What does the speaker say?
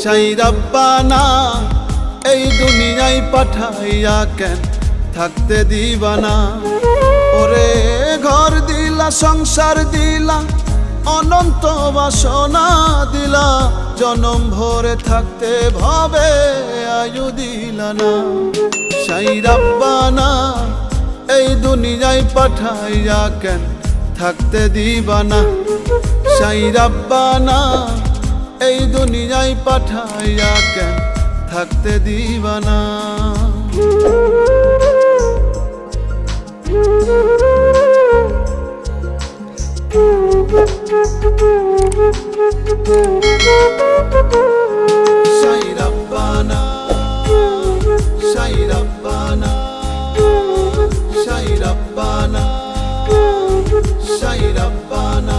সাই রাব্বানা এই দুনিয়ায় পাঠাইয়া কেন থাকতে দিবানা। ওরে ঘর দিলা সংসার দিলা অনন্ত বাসনা দিলা, জনম ভরে থাকতে ভাবে আয়ু দিলা না। সাই রাব্বানা এই দুনিয়ায় পাঠাইয়া কেন থাকতে দিবানা। সাই রাব্বানা এই দুনিয়ায় পাঠাইয়া কেন থাকতে দিবানা। সাই রাব্বানা সাই রাব্বানা সাই রাব্বানা সাই রাব্বানা।